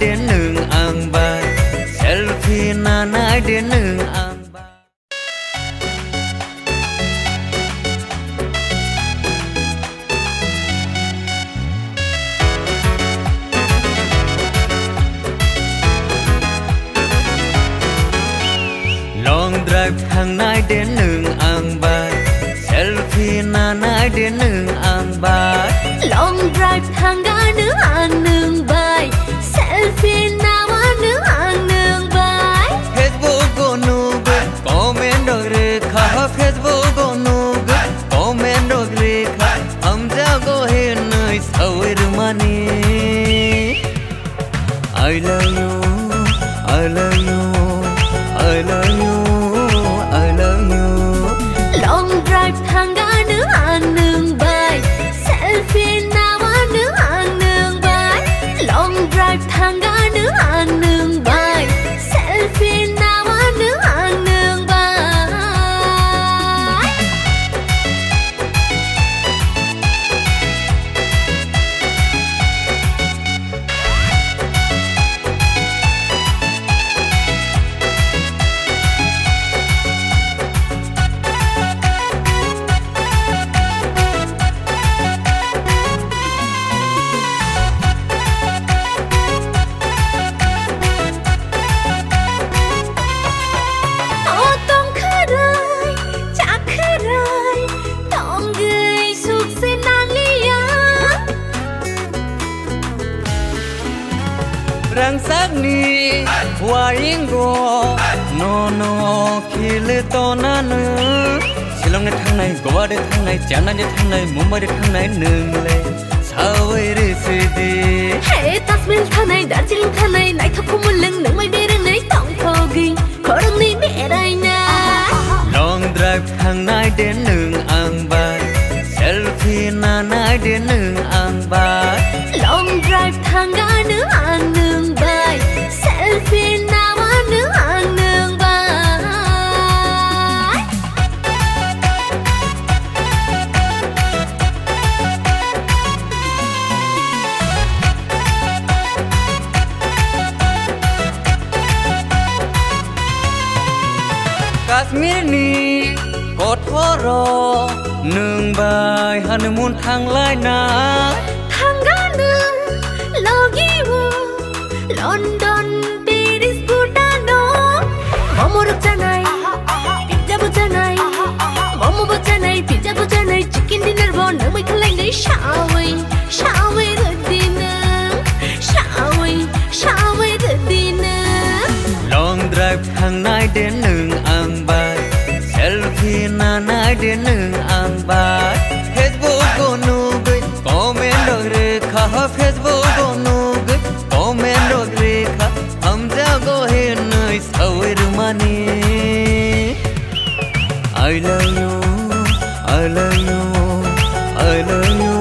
đến nương ang bài selfie na nai đến nương ang bài long drive thang nai đến nương ang bài selfie na nai đến nương ang bài long drive thang gã nữ ang nương bài selfie na wa nữ ang nương bài Facebook go nu good comment dog rekha Facebook go nu good comment dog rekha hum ja go he nai sawir mani I love you I love you I love you I love you long drive thang gã nữ ang nương bài selfie na wa nữ ang nương bài long drive thang gã nữ ang nương bài selfie na wa nữ ang nương bài rang sắc ni waring go no no khil to na nu silong ne thang nai goa de thang nai chana de thang nai mumbai de thang nai nung le sawai re se de hey tasmin thang nai darjeeling thang nai nai thap khum lưng nung mai be rang nai tong thogi khorang ni me rai na long drive thang nai đến nương ang bài selfie na nai đến nương ang bài long drive thang gã nữ ang nương bài selfie na wa nữ ang nương bài Kashmir ni kothoro nương bài honeymoon thang lai na thang gã nương logi wo London Paris Bhutan momo rukjanai pizza bujanai momo bujanai pizza bujanai chicken dinner bo nang mai khalai ngai shawai ra dinner shawai ra dinner long drive thang nai đến nương ang bài selfie na nai đến nương ang bài Facebook go nu good comment dog rekha Facebook go nu good comment dog rekha hum ja go he nai sawir mani I love you I love you I love you